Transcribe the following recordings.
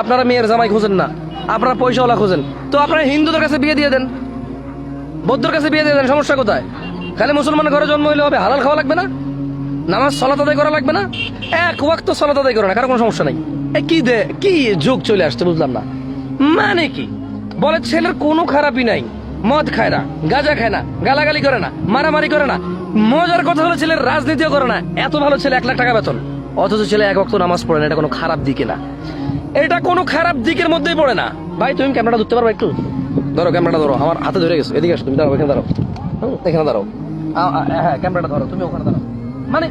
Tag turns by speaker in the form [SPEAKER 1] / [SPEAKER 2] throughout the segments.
[SPEAKER 1] আপনারা মেয়ের জামাই খোঁজেন না, আপনারা পয়সাওয়ালা খোঁজেন। তো আপনারা হিন্দুদের কাছে বিয়ে দিয়ে দেন, বৌদ্ধর কাছে বিয়ে দিয়ে দেন, সমস্যা কোথায়? খালি মুসলমান ঘরে জন্ম হইলে হবে? হালাল খাওয়া লাগবে না? নামাজ সালাত আদায় করা লাগবে না? এক ওয়াক্ত সালাত আদায় করে না, কারো কোনো সমস্যা নাই। কি যুগ চলে আসছে বুঝলাম না। মানে কি বলে ছেলের কোনো খারাপই নাই, মদ খায় না, গাঁজা খায় না, গালাগালি করে না, মারামারি করে না। মজার কথা হলো ছেলের রাজনীতিও করে না। এত ভালো ছেলে, 1 লাখ টাকা বেতন, অথচ ছেলে এক ওয়াক্ত নামাজ পড়ে না। এটা কোনো খারাপ দিকে না, এটা কোনো খারাপ দিকের মধ্যেই পড়ে না। ভাই তুমি ক্যামেরাটা ধরতে পারবে? একটু ধরো, ক্যামেরাটা ধরো, আমার হাতে ধরে গেছো। এদিকে আসো, তুমি দাঁড়াও, এখানে দাঁড়াও, এখানে দাঁড়াও। হ্যাঁ, ক্যামেরাটা ধরো, তুমি ওখানে দাঁড়াও। মানে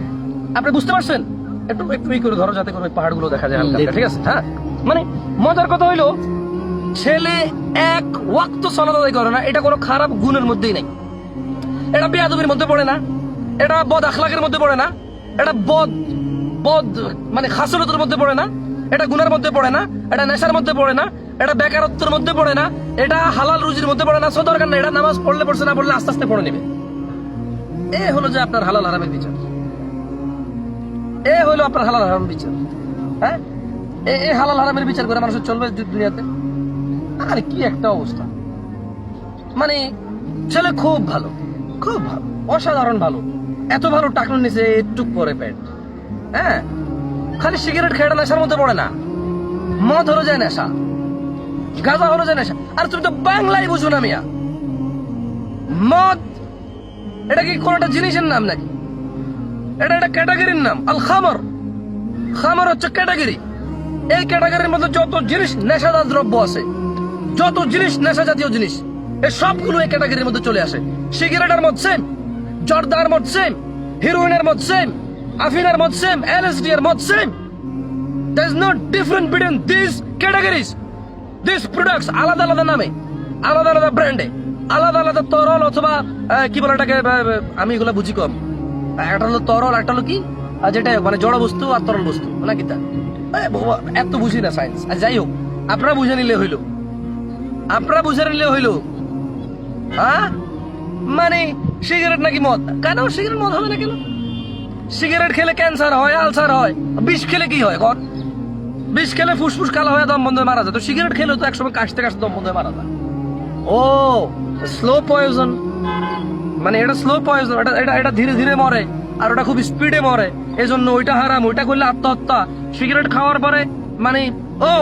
[SPEAKER 1] আপনি বুঝতে পারছেন? একটু একটু করে ধরো, যাতে করে পাহাড়গুলো দেখা যায় হালকা, ঠিক আছে? হ্যাঁ, মানে মজার কথা হইলো ছেলে এক ওয়াক্ত সালাত আদায় করে না, এটা কোনো খারাপ গুণের মধ্যেই নাই। এটা বেয়াদবির মধ্যে পড়ে না, এটা বদ আখলাকের মধ্যে পড়ে না, এটা বদ মানে খাসলতের মধ্যে পড়ে না, এটা গুনার মধ্যে পড়ে না, এটা নেশার মধ্যে পড়ে না, এটা বেকারত্বের মধ্যে পড়ে না, এটা হালাল রুজির মধ্যে পড়ে না। সো দরকার না, এটা নামাজ পড়লে পড়ছে, না পড়লে আস্তে আস্তে পড়ে নেবে। এ হলো যে আপনার হালাল হারামের বিচার, এ হলো আপনার হালাল হারামের বিচার। হ্যাঁ, এই হালাল হারামের বিচার করে মানুষের চলবে দুনিয়াতে? আরে কি একটা অবস্থা! মানে ছেলে খুব ভালো, খুব ভালো, অসাধারণ ভালো, এত ভালো টাকনুর নিচে একটু পরে পেট। হ্যাঁ, খালি সিগারেট খেয়ে নেশার মধ্যে পড়ে না। মদ হলো যায় নেশা, গাঁজা হলো যায় নেশা। আর তুমি তো বাংলায় বুঝো না মিয়া। মদ এটা কি কোন একটা জিনিসের নাম নাকি? এটা একটা ক্যাটাগরির নাম। আল খামর, খামর হচ্ছে ক্যাটাগরি। এই ক্যাটাগরির মধ্যে যত জিনিস নেশাদার দ্রব্য আছে, যত জিনিস নেশা জাতীয় জিনিস, এই সবগুলো এই ক্যাটাগরির মধ্যে চলে আসে। সিগারেটের মদ সেম, জর্দার মদ সেম, হিরোইনের মদ সেম, আফিনের মদ সেম, এলএসডি এর মদ same. There is no difference between these categories. These products আলাদা আলাদা নামে, আলাদা আলাদা ব্র্যান্ডে, আলাদা আলাদা তরল অথবা কি বলে এটাকে, আমি এগুলো বুঝি কম। একটা হলো তরল, একটা হলো কি যেটা মানে জড় বস্তু আর তরল বস্তু, নাকি তা এত বুঝি না সায়েন্স। আর যাই হোক, আপনারা বুঝে নিলে হইলো, আপনারা বুঝে নিলে হইলো। হ্যাঁ, মানে সিগারেট নাকি মদ? কেন সিগারেট মদ হবে না কেন? সিগারেট খেলে ক্যান্সার হয়, আলসার হয়। বিষ খেলে কি হয়? বিষ খেলে ফুসফুস কালো হয়ে দম বন্ধ হয়ে মারা যায়। তো সিগারেট খেলে তো একসময় কাশতে কাশতে দম বন্ধ হয়ে মারা যায়। ও স্লো পয়জন, মানে এটা স্লো পয়জন, এটা ধীরে ধীরে মরে, আর ওটা খুব স্পিডে মরে। এই জন্য ওইটা হারাম, ওইটা করলে আত্মহত্যা। সিগারেট খাওয়ার পরে মানে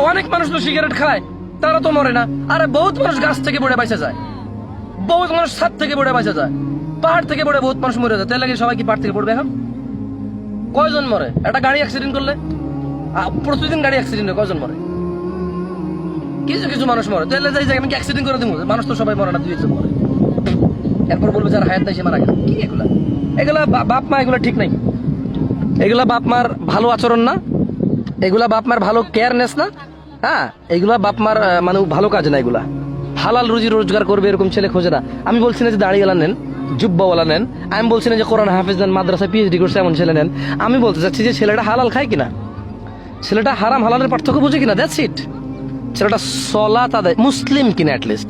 [SPEAKER 1] অনেক মানুষ তো সিগারেট খায়, তারা তো মরে না। আরে বহুত মানুষ গাছ থেকে পড়ে বাঁচা যায়, বহুত মানুষ ছাদ থেকে পড়ে বাঁচা যায়, পাহাড় থেকে পড়ে বহুত মানুষ মরে যায়। তাই লাগে সবাই কি পাহাড় থেকে পড়বে এখন? কয়জন মরে একটা গাড়ি অ্যাক্সিডেন্ট করলে? প্রতিদিন গাড়ি অ্যাক্সিডেন্টে কয়জন মরে? কিছু কিছু মানুষ মরে। তাহলে যাই আমি কি অ্যাক্সিডেন্ট করে দিব? মানুষ তো সবাই মরে না, 2-1 জন মরে। এরপর বলবে যার হায়াত নাই সে মারা গেল। কি এগুলা? এগুলা বাপ মা, এগুলা ঠিক নাই। এগুলা বাপ মার ভালো আচরণ না, এগুলা বাপ মার ভালো কেয়ারনেস না। হ্যাঁ, এগুলা বাপ মার মানে ভালো কাজ না। এগুলা হালাল রুজি রোজগার করবে এরকম ছেলে খোঁজে না। আমি বলছি না যে দাড়িওয়ালা নেন, জুব্বাওয়ালা নেন, আমি বলছি না যে কোরআন হাফেজ নেন, মাদ্রাসায় পিএইচডি করছে এমন ছেলে নেন। আমি বলতে চাচ্ছি যে ছেলেটা হালাল খায় কিনা, ছেলেটা হারাম হালালের পার্থক্য বুঝে কিনা, দ্যাটস ইট। ছেলেটা সলাত আদায়, মুসলিম কিনা অ্যাটলিস্ট।